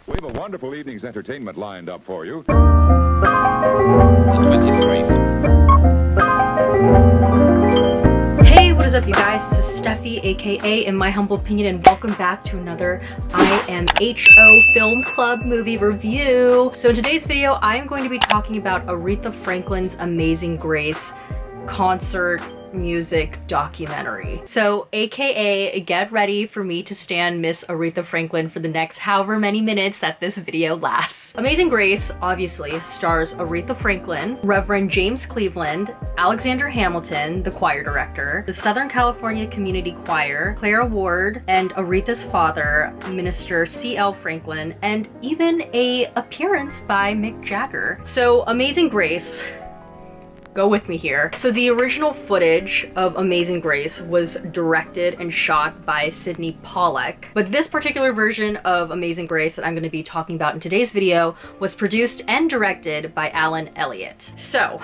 We have a wonderful evening's entertainment lined up for you. 23. Hey, what is up, you guys? This is Steffi, aka In My Humble Opinion, and welcome back to another IMHO Film Club movie review. So in today's video, I am going to be talking about Aretha Franklin's Amazing Grace concert music documentary. So aka get ready for me to stand Miss Aretha Franklin for the next however many minutes that this video lasts. Amazing Grace obviously stars Aretha Franklin, Reverend James Cleveland, Alexander Hamilton, the choir director, the Southern California Community Choir, Clara Ward, and Aretha's father, Minister C.L. Franklin, and even a appearance by Mick Jagger. So Amazing Grace, go with me here. So the original footage of Amazing Grace was directed and shot by Sydney Pollack, but this particular version of Amazing Grace that I'm going to be talking about in today's video was produced and directed by Alan Elliott. So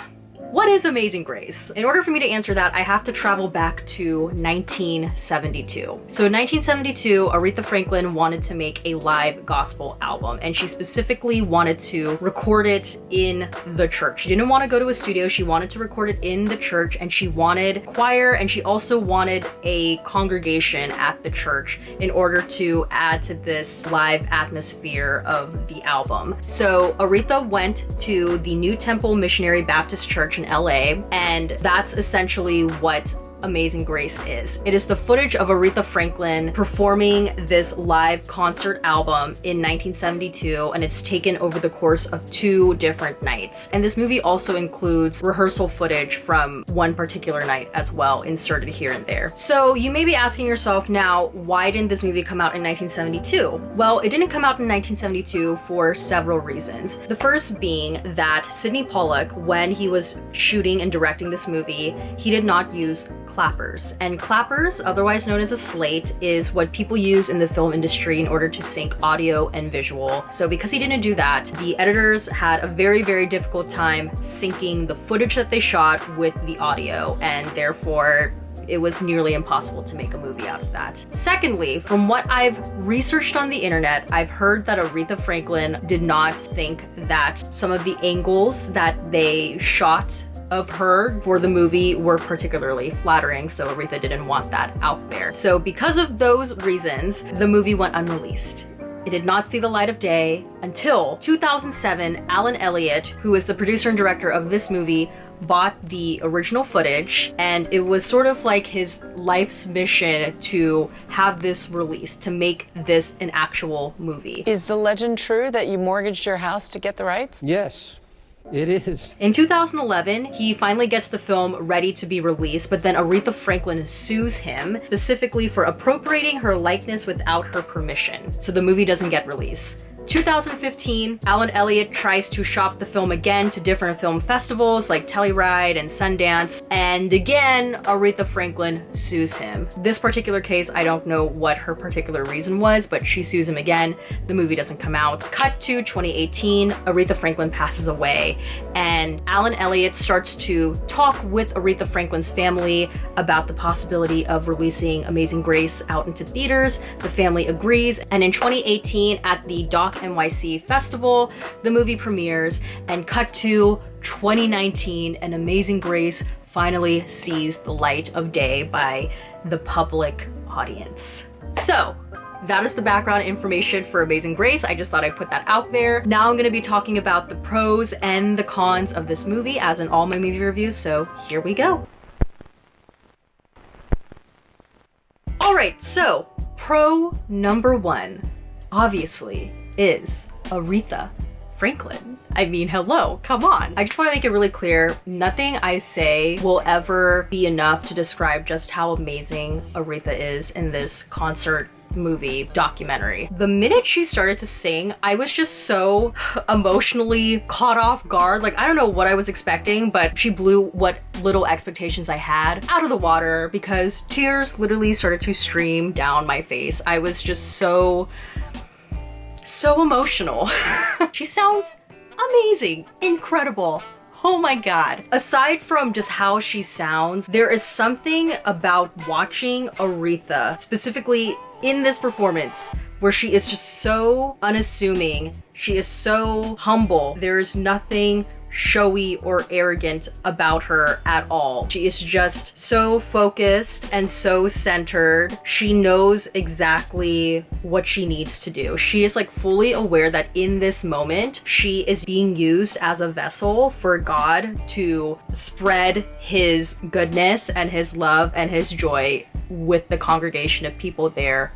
what is Amazing Grace? In order for me to answer that, I have to travel back to 1972. So in 1972, Aretha Franklin wanted to make a live gospel album, and she specifically wanted to record it in the church. She didn't want to go to a studio, she wanted to record it in the church, and she wanted choir, and she also wanted a congregation at the church in order to add to this live atmosphere of the album. So Aretha went to the new Temple Missionary Baptist Church in LA, and that's essentially what Amazing Grace is. It is the footage of Aretha Franklin performing this live concert album in 1972, and it's taken over the course of 2 different nights. And this movie also includes rehearsal footage from one particular night as well, inserted here and there. So you may be asking yourself now, why didn't this movie come out in 1972? Well, it didn't come out in 1972 for several reasons. The first being that Sydney Pollack, when he was shooting and directing this movie, he did not use clappers. And clappers, otherwise known as a slate, is what people use in the film industry in order to sync audio and visual. So because he didn't do that, the editors had a very, very difficult time syncing the footage that they shot with the audio, and therefore it was nearly impossible to make a movie out of that. Secondly, from what I've researched on the internet, I've heard that Aretha Franklin did not think that some of the angles that they shot of her for the movie were particularly flattering, so Aretha didn't want that out there. So because of those reasons, the movie went unreleased. It did not see the light of day until 2007. Alan Elliott, who is the producer and director of this movie, bought the original footage, and it was sort of like his life's mission to have this released, to make this an actual movie. Is the legend true that you mortgaged your house to get the rights? Yes. It is. In 2011, he finally gets the film ready to be released, but then Aretha Franklin sues him specifically for appropriating her likeness without her permission. So the movie doesn't get released. 2015, Alan Elliott tries to shop the film again to different film festivals like Telluride and Sundance, and again, Aretha Franklin sues him. This particular case, I don't know what her particular reason was, but she sues him again. The movie doesn't come out. Cut to 2018, Aretha Franklin passes away, and Alan Elliott starts to talk with Aretha Franklin's family about the possibility of releasing Amazing Grace out into theaters. The family agrees, and in 2018, at the Doc NYC Festival, the movie premieres, and cut to 2019, and Amazing Grace finally sees the light of day by the public audience. So that is the background information for Amazing Grace. I just thought I'd put that out there. Now I'm going to be talking about the pros and the cons of this movie, as in all my movie reviews, so here we go. Alright, so pro number 1, obviously, is Aretha Franklin. I mean, hello, come on. I just want to make it really clear, nothing I say will ever be enough to describe just how amazing Aretha is in this concert movie documentary. The minute she started to sing, I was just so emotionally caught off guard. Like, I don't know what I was expecting, but she blew what little expectations I had out of the water, because tears literally started to stream down my face. I was just so emotional. She sounds amazing, incredible. Oh my god. Aside from just how she sounds, there is something about watching Aretha, specifically in this performance, where she is just so unassuming. She is so humble. There's nothing showy or arrogant about her at all. She is just so focused and so centered. She knows exactly what she needs to do. She is like fully aware that in this moment, she is being used as a vessel for God to spread his goodness and his love and his joy with the congregation of people there.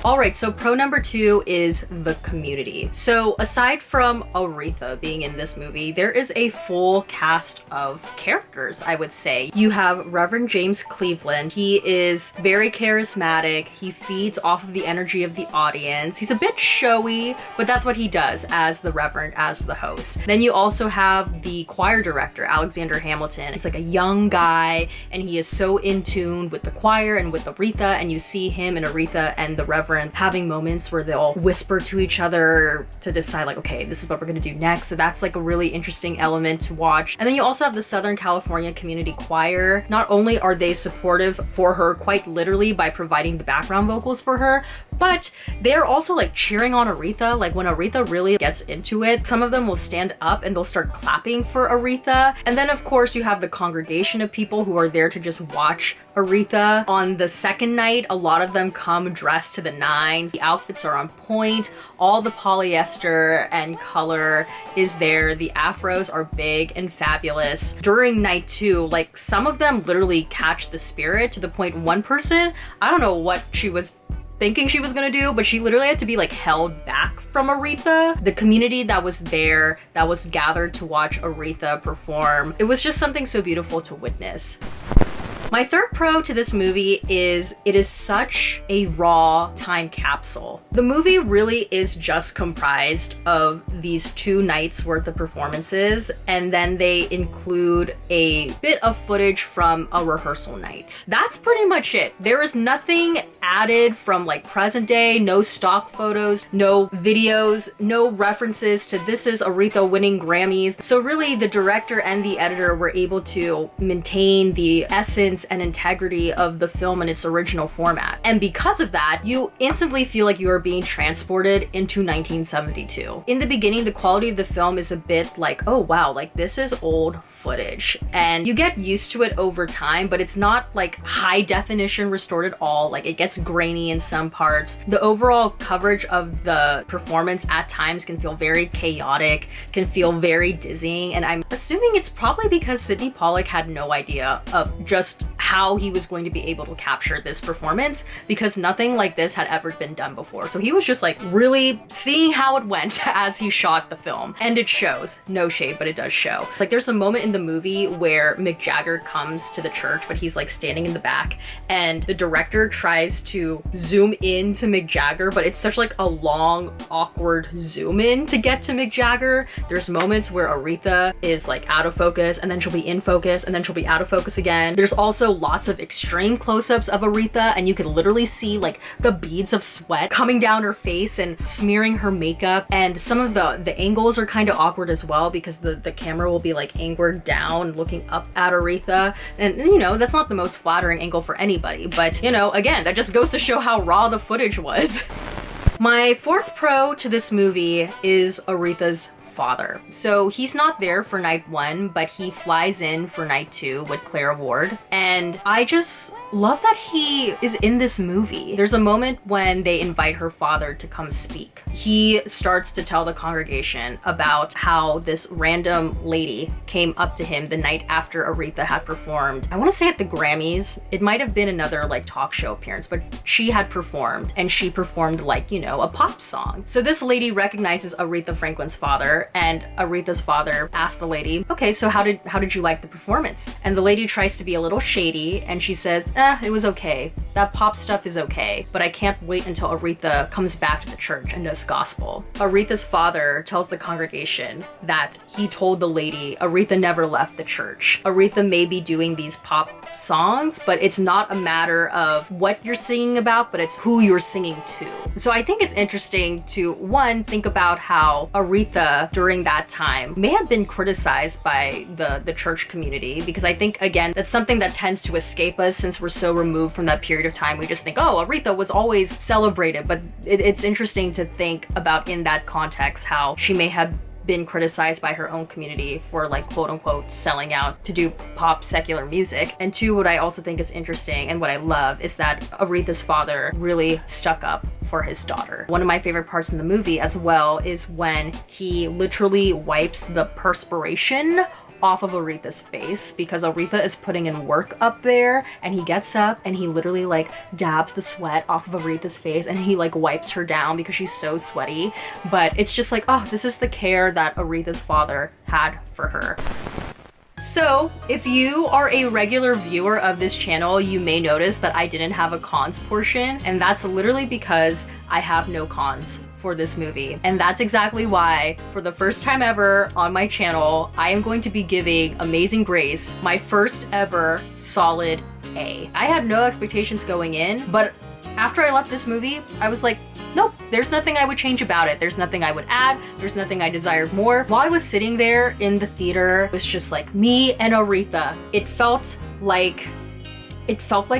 All right, so pro number 2 is the community. So aside from Aretha being in this movie, there is a full cast of characters, I would say. You have Reverend James Cleveland. He is very charismatic. He feeds off of the energy of the audience. He's a bit showy, but that's what he does as the Reverend, as the host. Then you also have the choir director, Alexander Hamilton. He's like a young guy, and he is so in tune with the choir and with Aretha, and you see him and Aretha and the Reverend having moments where they'll whisper to each other to decide like, okay, this is what we're gonna do next. So that's like a really interesting element to watch. And then you also have the Southern California Community Choir. Not only are they supportive for her quite literally by providing the background vocals for her, but they're also like cheering on Aretha. Like when Aretha really gets into it, some of them will stand up and they'll start clapping for Aretha. And then of course you have the congregation of people who are there to just watch Aretha. On the second night, a lot of them come dressed to the nines. The outfits are on point. All the polyester and color is there. The afros are big and fabulous. During night 2, like some of them literally catch the spirit to the point one person, I don't know what she was thinking she was gonna do, but she literally had to be like held back from Aretha. The community that was there, that was gathered to watch Aretha perform, it was just something so beautiful to witness. My third pro to this movie is it is such a raw time capsule. The movie really is just comprised of these 2 nights worth of performances, and then they include a bit of footage from a rehearsal night. That's pretty much it. There is nothing added from like present day, no stock photos, no videos, no references to this is Aretha winning Grammys. So really the director and the editor were able to maintain the essence and integrity of the film in its original format. And because of that, you instantly feel like you are being transported into 1972. In the beginning, the quality of the film is a bit like, oh wow, like this is old footage. And you get used to it over time, but it's not like high definition restored at all. Like it gets grainy in some parts. The overall coverage of the performance at times can feel very chaotic, can feel very dizzying. And I'm assuming it's probably because Sydney Pollack had no idea of just how he was going to be able to capture this performance, because nothing like this had ever been done before. So he was just like really seeing how it went as he shot the film. And it shows. No shade, but it does show. Like there's a moment in the movie where Mick Jagger comes to the church, but he's like standing in the back, and the director tries to zoom in to Mick Jagger, but it's such like a long, awkward zoom in to get to Mick Jagger. There's moments where Aretha is like out of focus, and then she'll be in focus, and then she'll be out of focus again. There's also lots of extreme close-ups of Aretha, and you can literally see like the beads of sweat coming down her face and smearing her makeup. And some of the angles are kind of awkward as well, because the camera will be like angled down looking up at Aretha, and you know that's not the most flattering angle for anybody, but you know, again, that just goes to show how raw the footage was. My fourth pro to this movie is Aretha's father. So he's not there for night 1, but he flies in for night 2 with Clara Ward, and I just love that he is in this movie. There's a moment when they invite her father to come speak. He starts to tell the congregation about how this random lady came up to him the night after Aretha had performed. I want to say at the Grammys. It might have been another like talk show appearance, but she had performed, and she performed like, you know, a pop song. So this lady recognizes Aretha Franklin's father, and Aretha's father asks the lady, okay, so how did you like the performance? And the lady tries to be a little shady, and she says, it was okay. That pop stuff is okay, but I can't wait until Aretha comes back to the church and does gospel. Aretha's father tells the congregation that he told the lady Aretha never left the church. Aretha may be doing these pop songs, but it's not a matter of what you're singing about, but it's who you're singing to. So I think it's interesting to, one, think about how Aretha during that time may have been criticized by the church community, because I think, again, that's something that tends to escape us since we're so removed from that period of time, we just think, oh, Aretha was always celebrated. But it's interesting to think about in that context how she may have been criticized by her own community for, like, quote unquote selling out to do pop secular music. And two, what I also think is interesting and what I love is that Aretha's father really stuck up for his daughter. One of my favorite parts in the movie as well is when he literally wipes the perspiration off of Aretha's face, because Aretha is putting in work up there, and he gets up and he literally like dabs the sweat off of Aretha's face and he like wipes her down because she's so sweaty. But it's just like, oh, this is the care that Aretha's father had for her. So, if you are a regular viewer of this channel, you may notice that I didn't have a cons portion, and that's literally because I have no cons for this movie. And that's exactly why, for the first time ever on my channel, I am going to be giving Amazing Grace my first ever solid A. I had no expectations going in, but after I left this movie, I was like, nope, there's nothing I would change about it. There's nothing I would add. There's nothing I desired more. While I was sitting there in the theater, it was just like me and Aretha. It felt like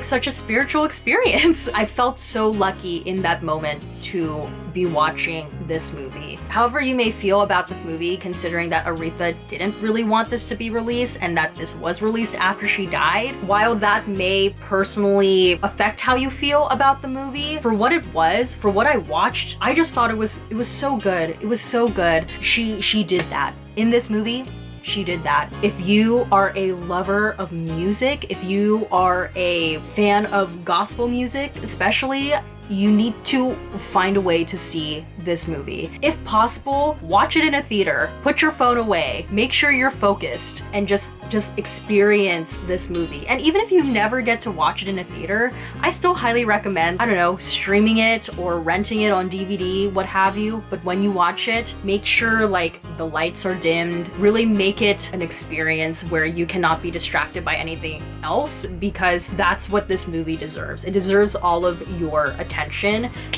such a spiritual experience. I felt so lucky in that moment to be watching this movie. However you may feel about this movie, considering that Aretha didn't really want this to be released and that this was released after she died, while that may personally affect how you feel about the movie, for what it was, for what I watched, I just thought it was so good. It was so good. She did that. In this movie, she did that. If you are a lover of music, if you are a fan of gospel music especially, you need to find a way to see this movie. If possible, watch it in a theater. Put your phone away. Make sure you're focused and just experience this movie. And even if you never get to watch it in a theater, I still highly recommend, I don't know, streaming it or renting it on DVD, what have you. But when you watch it, make sure like the lights are dimmed. Really make it an experience where you cannot be distracted by anything else, because that's what this movie deserves. It deserves all of your attention.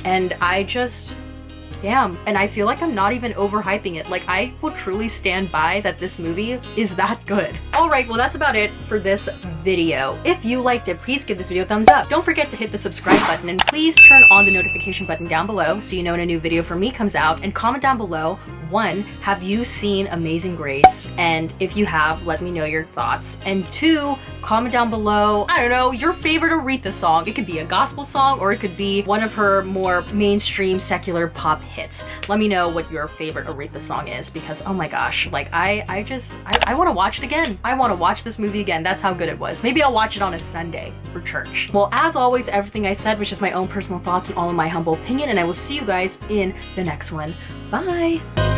And I just, damn. And I feel like I'm not even overhyping it. Like, I will truly stand by that this movie is that good. All right, well, that's about it for this video. If you liked it, please give this video a thumbs up. Don't forget to hit the subscribe button, and please turn on the notification button down below so you know when a new video from me comes out. And comment down below, 1, have you seen Amazing Grace? And if you have, let me know your thoughts. And 2, comment down below, I don't know, your favorite Aretha song. It could be a gospel song, or it could be one of her more mainstream secular pop hits. Let me know what your favorite Aretha song is, because oh my gosh, like I want to watch it again. I want to watch this movie again. That's how good it was. Maybe I'll watch it on a Sunday for church. Well, as always, everything I said was just my own personal thoughts and all in my humble opinion, and I will see you guys in the next one. Bye!